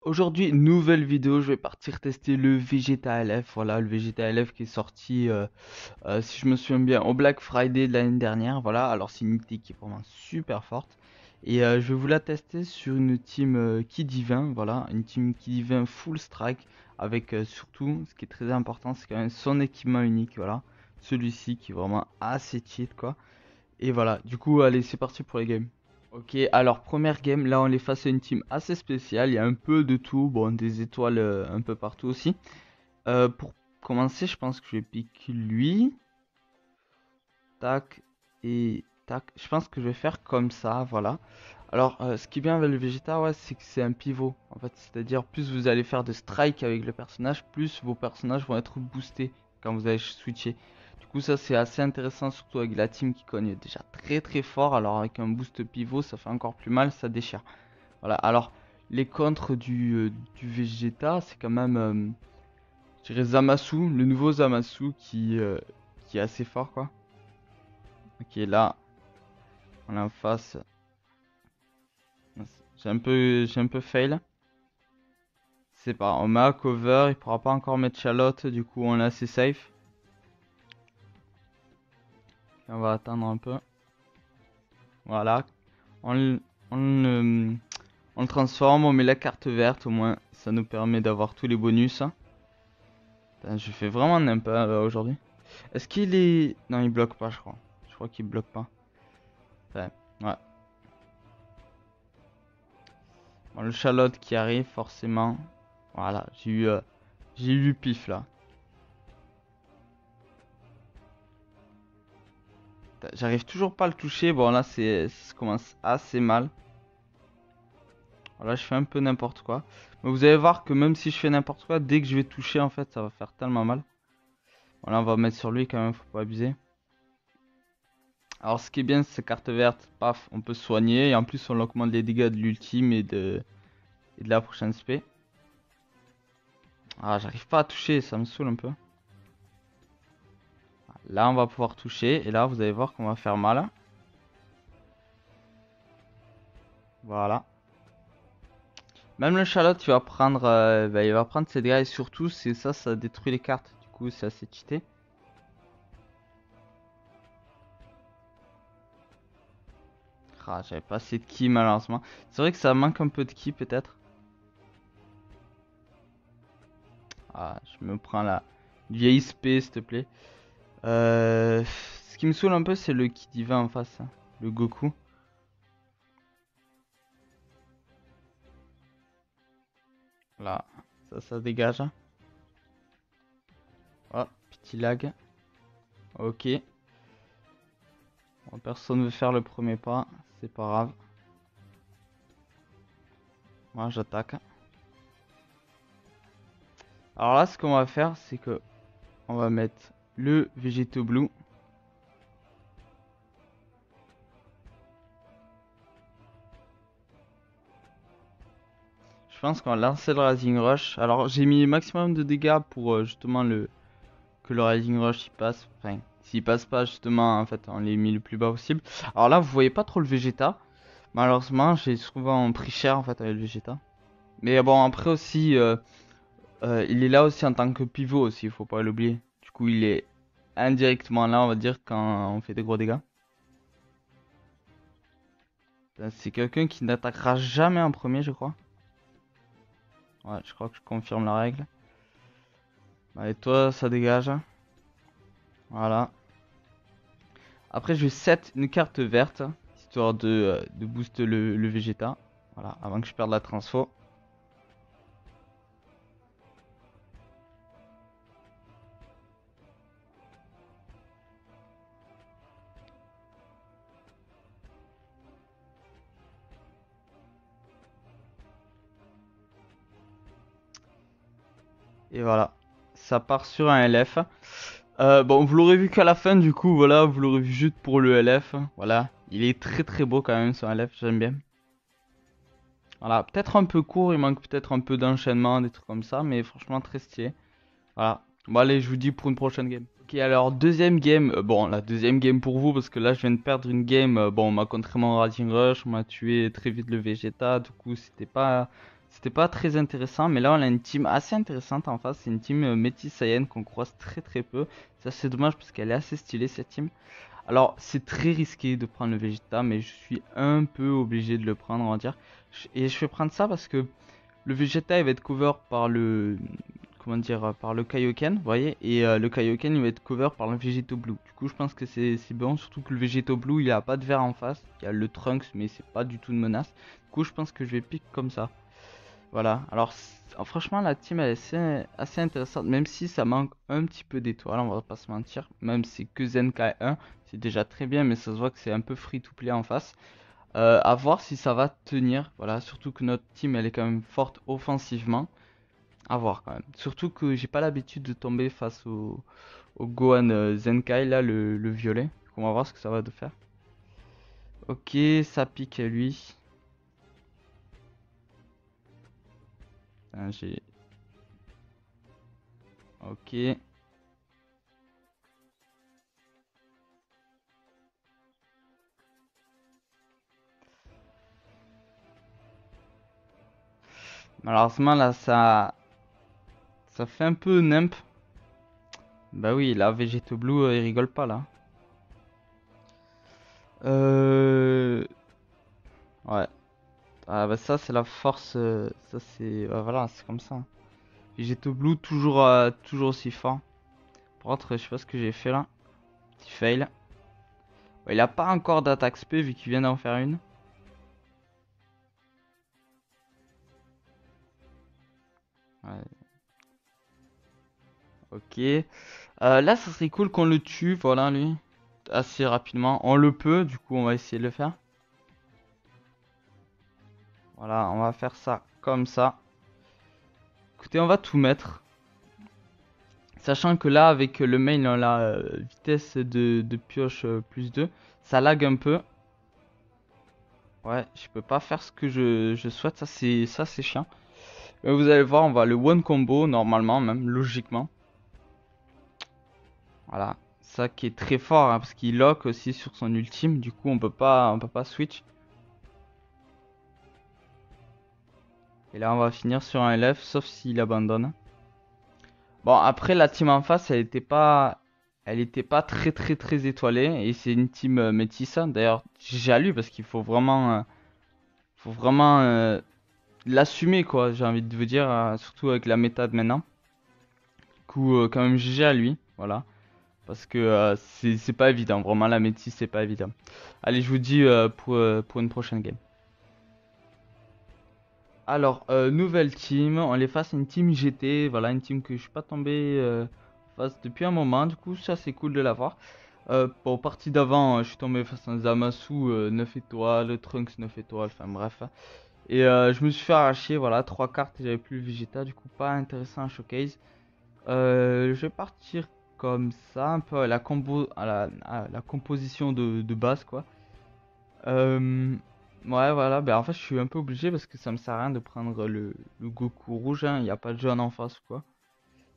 Aujourd'hui, nouvelle vidéo, je vais partir tester le Vegeta LF. Voilà, le Vegeta LF qui est sorti, si je me souviens bien, au Black Friday de l'année dernière. Voilà, alors c'est une unité qui est vraiment super forte. Et je vais vous la tester sur une team Ki Divin. Voilà, une team Ki Divin full strike. Avec surtout, ce qui est très important, c'est quand même son équipement unique. Voilà, celui-ci qui est vraiment assez cheat, quoi. Et voilà, du coup, allez, c'est parti pour les games. Ok, alors première game, là on est face à une team assez spéciale, il y a un peu de tout, bon des étoiles un peu partout aussi. Pour commencer, je pense que je vais pick lui, tac, et tac, je pense que je vais faire comme ça, voilà. Alors ce qui est bien avec le Vegeta, ouais, c'est que c'est un pivot, en fait, c'est-à-dire plus vous allez faire de strike avec le personnage, plus vos personnages vont être boostés quand vous allez switcher. Du coup ça c'est assez intéressant, surtout avec la team qui cogne déjà très très fort, alors avec un boost pivot ça fait encore plus mal, ça déchire. Voilà, alors les contres du Vegeta, c'est quand même, je dirais Zamasu, le nouveau Zamasu qui est assez fort quoi. Ok, là, on est en face. J'ai un peu fail. C'est pas, on met à cover, il pourra pas encore mettre Charlotte, du coup on est assez safe. On va attendre un peu. Voilà, on, le- on le transforme, on met la carte verte, au moins ça nous permet d'avoir tous les bonus. Putain, je fais vraiment n'importe aujourd'hui. Est-ce qu'il est... Non, il bloque pas, je crois. Je crois qu'il bloque pas. Ouais. Ouais. Bon, le Charlotte qui arrive, forcément. Voilà, j'ai eu du pif, là. J'arrive toujours pas à le toucher. Bon, là, ça commence assez mal. Voilà, je fais un peu n'importe quoi. Mais vous allez voir que même si je fais n'importe quoi, dès que je vais toucher, en fait, ça va faire tellement mal. Voilà, on va mettre sur lui quand même, faut pas abuser. Alors, ce qui est bien, c'est cette carte verte, paf, on peut soigner. Et en plus, on augmente les dégâts de l'ultime et de la prochaine spé. Ah, j'arrive pas à toucher, ça me saoule un peu. Là, on va pouvoir toucher. Et là, vous allez voir qu'on va faire mal. Voilà. Même le Charlotte, il va prendre ses dégâts. Et surtout, c'est ça, ça détruit les cartes. Du coup, c'est assez cheaté. Ah, j'avais pas assez de ki, malheureusement. C'est vrai que ça manque un peu de ki, peut-être. Ah, je me prends la vieille spé, s'il te plaît. Ce qui me saoule un peu, c'est le ki divin en face, hein. Le Goku. Là, ça dégage. Oh, petit lag. Ok. Bon, personne veut faire le premier pas. C'est pas grave. Moi, j'attaque. Alors là, ce qu'on va faire, c'est que on va mettre le Végéto Blue. Je pense qu'on va lancer le Rising Rush. Alors, j'ai mis maximum de dégâts pour justement que le Rising Rush il passe. Enfin, s'il passe pas, justement, en fait, on les mis le plus bas possible. Alors là, vous voyez pas trop le Vegeta. Malheureusement, j'ai souvent pris cher en fait avec le Vegeta. Mais bon, après aussi, il est là aussi en tant que pivot aussi, il faut pas l'oublier. Du coup, il est indirectement là, on va dire, quand on fait des gros dégâts. C'est quelqu'un qui n'attaquera jamais en premier, je crois. Ouais, je crois que je confirme la règle. Allez, toi, ça dégage. Voilà. Après, je vais set une carte verte, histoire de boost le Vegeta. Voilà, avant que je perde la transfo. Et voilà, ça part sur un LF. Bon, vous l'aurez vu qu'à la fin, du coup, voilà, vous l'aurez vu juste pour le LF. Voilà, il est très très beau quand même, son LF, j'aime bien. Voilà, peut-être un peu court, il manque peut-être un peu d'enchaînement, des trucs comme ça, mais franchement très stylé. Voilà. Bon allez, je vous dis pour une prochaine game. Ok, alors deuxième game, bon la deuxième game pour vous parce que là je viens de perdre une game. Bon, on m'a contré mon Rising Rush, on m'a tué très vite le Vegeta, du coup C'était pas très intéressant, mais là on a une team assez intéressante en face. C'est une team Métis Saiyan qu'on croise très très peu. C'est assez dommage parce qu'elle est assez stylée cette team. Alors c'est très risqué de prendre le Vegeta, mais je suis un peu obligé de le prendre, on va dire. Et je vais prendre ça parce que le Vegeta il va être cover par le, comment dire, par le Kaioken, vous voyez, et le Kaioken il va être cover par le Vegeto Blue. Du coup je pense que c'est bon, surtout que le Vegeto Blue il a pas de verre en face, il y a le Trunks mais c'est pas du tout une menace. Du coup je pense que je vais pick comme ça. Voilà, alors franchement la team elle est assez intéressante, même si ça manque un petit peu d'étoiles, on va pas se mentir, même si c'est que Zenkai 1, c'est déjà très bien, mais ça se voit que c'est un peu free to play en face. À voir si ça va tenir, voilà, surtout que notre team elle est quand même forte offensivement, à voir quand même. Surtout que j'ai pas l'habitude de tomber face au Gohan Zenkai, là le violet, donc on va voir ce que ça va de faire. Ok, ça pique à lui. J'ai... Ok. Malheureusement là ça fait un peu nimp. Bah oui, là Vegeto Blue il rigole pas là. Euh... Ouais. Ah bah ça c'est la force. Ça c'est... ouais, voilà, c'est comme ça. Vegeto Blue toujours, toujours aussi fort. Par contre, je sais pas ce que j'ai fait là. Petit fail. Ouais, il a pas encore d'attaque SP vu qu'il vient d'en faire une. Ouais, ok. Là ça serait cool qu'on le tue, voilà lui. Assez rapidement. On le peut, du coup on va essayer de le faire. Voilà, on va faire ça comme ça. Écoutez, on va tout mettre. Sachant que là, avec le main, on a vitesse de pioche plus 2. Ça lag un peu. Ouais, je peux pas faire ce que je souhaite. Ça c'est chiant. Mais vous allez voir, on va le one combo normalement, même logiquement. Voilà. Ça qui est très fort hein, parce qu'il lock aussi sur son ultime. Du coup, on peut pas switch. Et là, on va finir sur un LF, sauf s'il abandonne. Bon, après, la team en face, elle était pas très très très étoilée. Et c'est une team métisse. D'ailleurs, j'ai lu parce qu'il faut vraiment l'assumer, quoi. J'ai envie de vous dire, surtout avec la méta de maintenant. Du coup, quand même, GG à lui. Voilà. Parce que c'est pas évident. Vraiment, la métisse, c'est pas évident. Allez, je vous dis pour une prochaine game. Alors, nouvelle team, on est face à une team GT, voilà, une team que je suis pas tombé face depuis un moment, du coup ça c'est cool de l'avoir. Bon, partie d'avant, je suis tombé face à un Zamasu 9 étoiles, Trunks 9 étoiles, enfin bref. Et je me suis fait arracher, voilà, 3 cartes et j'avais plus le Vegeta, du coup pas intéressant à showcase. Je vais partir comme ça, un peu à la combo, à la composition de base quoi. Euh, ouais, voilà, ben en fait, je suis un peu obligé parce que ça me sert à rien de prendre le Goku rouge, hein, il n'y a pas de jaune en face ou quoi.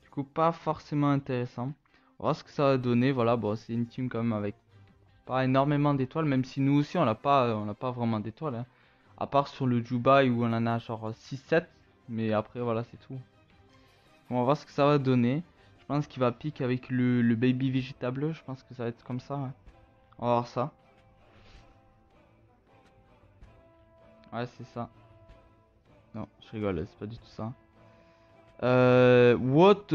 Du coup, pas forcément intéressant. On va voir ce que ça va donner, voilà, bon, c'est une team quand même avec pas énormément d'étoiles, même si nous aussi on n'a pas vraiment d'étoiles, hein. À part sur le Dubai où on en a genre 6-7, mais après, voilà, c'est tout. On va voir ce que ça va donner. Je pense qu'il va pique avec le Baby Végétable, je pense que ça va être comme ça, ouais. On va voir ça. Ouais, c'est ça. Non, je rigole, c'est pas du tout ça. What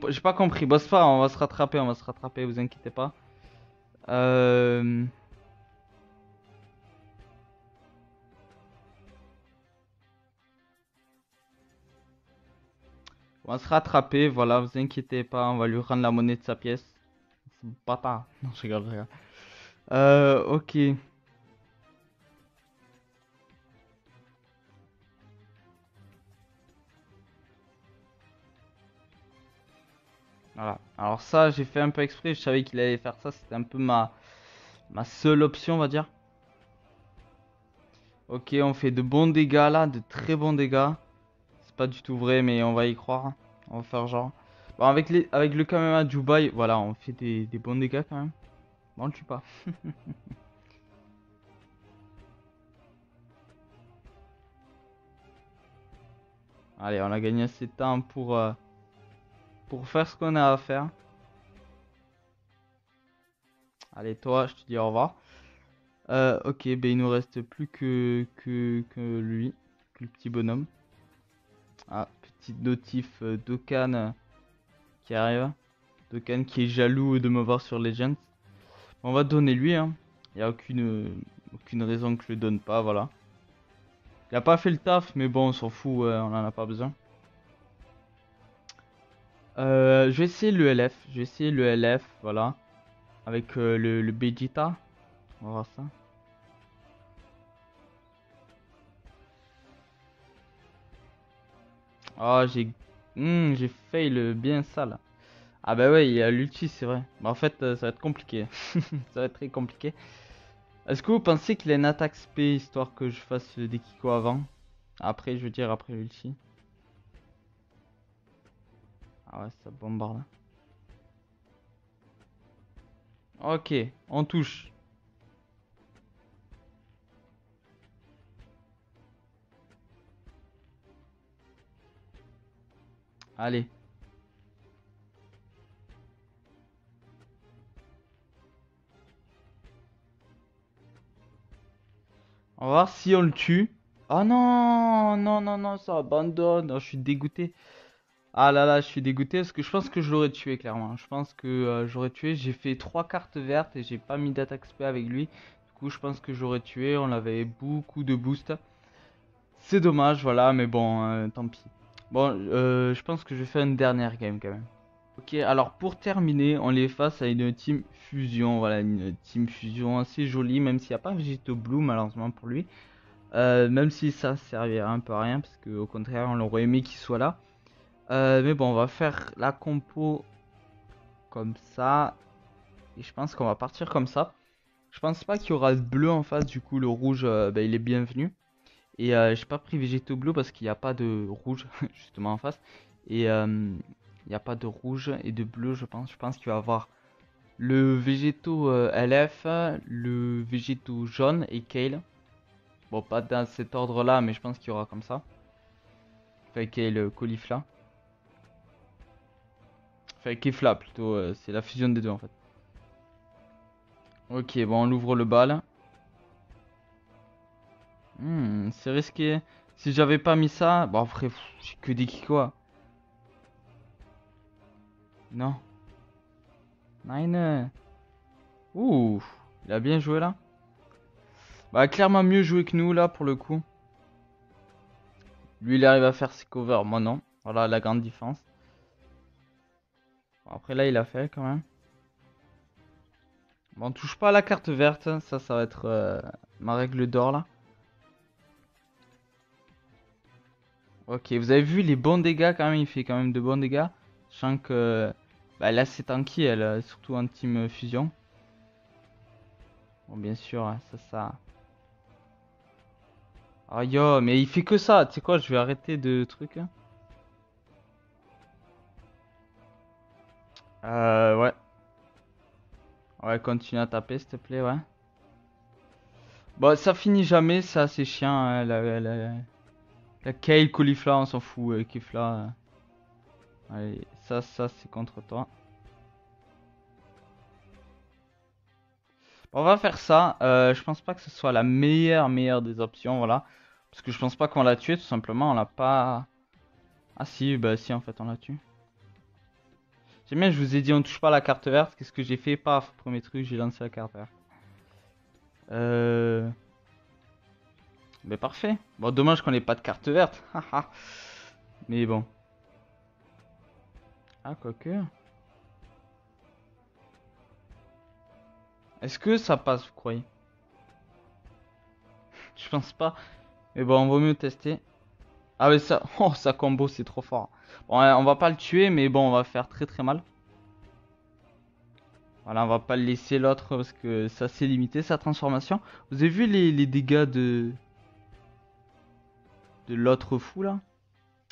j'ai pas compris. Boss pas, on va se rattraper, vous inquiétez pas. Euh... On va se rattraper, voilà, vous inquiétez pas, on va lui rendre la monnaie de sa pièce. C'est bâtard. Non, je rigole. Ok. Voilà. Alors ça, j'ai fait un peu exprès, je savais qu'il allait faire ça, c'était un peu ma seule option, on va dire. Ok, on fait de bons dégâts là, de très bons dégâts. C'est pas du tout vrai, mais on va y croire. On va faire genre. Bon, avec le Kamehame Dubai, voilà, on fait des bons dégâts quand même. On le tue pas. Allez, on a gagné assez de temps pour faire ce qu'on a à faire. Allez, toi, je te dis au revoir. Ok, ben il nous reste plus que lui, que le petit bonhomme. Ah, petite notif Dokkan qui arrive. Dokkan qui est jaloux de me voir sur Legends. On va donner lui, hein. Il n'y a aucune raison que je le donne pas, voilà. Il a pas fait le taf, mais bon, on s'en fout, ouais, on en a pas besoin. Je vais essayer le LF, je vais essayer le LF, voilà. Avec le Vegeta. On va voir ça. Ah, j'ai fail bien ça là. Ah bah ouais, il y a l'ulti, c'est vrai. Bah en fait, ça va être compliqué. Ça va être très compliqué. Est-ce que vous pensez qu'il a une attaque spé histoire que je fasse des Kiko avant? Après, je veux dire, après l'ulti. Ah ouais, ça bombarde. Ok, on touche. Allez. On va voir si on le tue. Oh non, non, non, non, ça abandonne. Oh, je suis dégoûté. Ah là là, je suis dégoûté parce que je pense que je l'aurais tué clairement. Je pense que j'aurais tué. J'ai fait 3 cartes vertes et j'ai pas mis d'attaque spé avec lui. Du coup, je pense que j'aurais tué. On avait beaucoup de boost. C'est dommage, voilà, mais bon, tant pis. Bon, je pense que je vais faire une dernière game quand même. Ok, alors pour terminer, on est face à une team fusion. Voilà, une team fusion assez jolie, même s'il n'y a pas Vegito Blue malheureusement pour lui. Même si ça servirait un peu à rien, parce qu'au contraire, on aurait aimé qu'il soit là. Mais bon, on va faire la compo comme ça. Et je pense qu'on va partir comme ça. Je pense pas qu'il y aura le bleu en face, du coup le rouge, bah, il est bienvenu. Et j'ai pas pris Végéto Bleu parce qu'il n'y a pas de rouge justement en face. Et il n'y a pas de rouge et de bleu, je pense. Je pense qu'il va y avoir le Végéto LF, le Végéto jaune et Kale. Bon, pas dans cet ordre-là, mais je pense qu'il y aura comme ça. Enfin, Kale Caulifla. Enfin, Kefla plutôt, c'est la fusion des deux en fait. Ok, bon, on ouvre le bal. C'est risqué. Si j'avais pas mis ça, bon après, j'ai que des Kikoa. Non. Nine. Ouh, il a bien joué là. Bah clairement mieux joué que nous là pour le coup. Lui il arrive à faire ses covers, moi non. Voilà la grande différence. Bon, après là il a fait quand même. Bon on touche pas à la carte verte, ça va être ma règle d'or là. Ok, vous avez vu les bons dégâts quand même, il fait quand même de bons dégâts. Sachant que bah, là c'est tanky, elle, surtout en team fusion. Bon bien sûr, hein, ça. Ah yo, mais il fait que ça, tu sais quoi, je vais arrêter de trucs. Hein. Ouais. Ouais, continue à taper s'il te plaît, ouais. Bon, ça finit jamais, ça c'est chiant. Hein, la Kale, Caulifla, on s'en fout. Kefla. Allez, ça c'est contre toi. On va faire ça. Je pense pas que ce soit la meilleure des options, voilà. Parce que je pense pas qu'on l'a tué, tout simplement. On l'a pas. Ah si, bah si, en fait, on l'a tué. J'aime bien, je vous ai dit, on touche pas à la carte verte. Qu'est-ce que j'ai fait? Paf, premier truc, j'ai lancé la carte verte. Euh. Mais parfait. Bon, dommage qu'on ait pas de carte verte. Haha. Mais bon. Ah, quoique. Est-ce que ça passe, vous croyez? Je pense pas. Mais bon, on vaut mieux tester. Ah mais ça, oh, sa combo c'est trop fort. Bon, on va pas le tuer, mais bon, on va faire très très mal. Voilà, on va pas le laisser l'autre parce que ça c'est limité sa transformation. Vous avez vu les dégâts de l'autre fou là?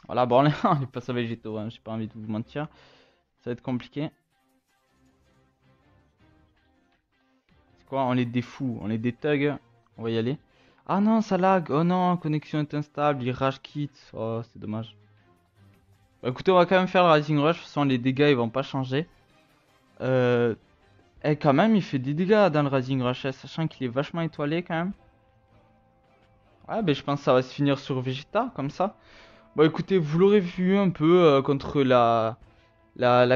Voilà, bon, on est pas sur végétaux, hein, j'ai pas envie de vous mentir. Ça va être compliqué. quoi? On est des fous, on est des thugs. On va y aller. Ah non, ça lag. Oh non, connexion est instable, il rage quitte. Oh, c'est dommage. Bah, écoutez, on va quand même faire le Rising Rush. De toute façon, les dégâts ils vont pas changer. Euh... Eh, quand même, il fait des dégâts dans le Rising Rush, sachant qu'il est vachement étoilé quand même. Ouais, ben je pense que ça va se finir sur Vegeta, comme ça. Bon, écoutez, vous l'aurez vu un peu contre la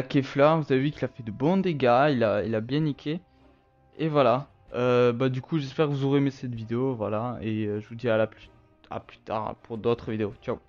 Kefla. Vous avez vu qu'il a fait de bons dégâts, il a bien niqué. Et voilà. Bah, du coup, j'espère que vous aurez aimé cette vidéo. Voilà. Et je vous dis à plus tard pour d'autres vidéos. Ciao.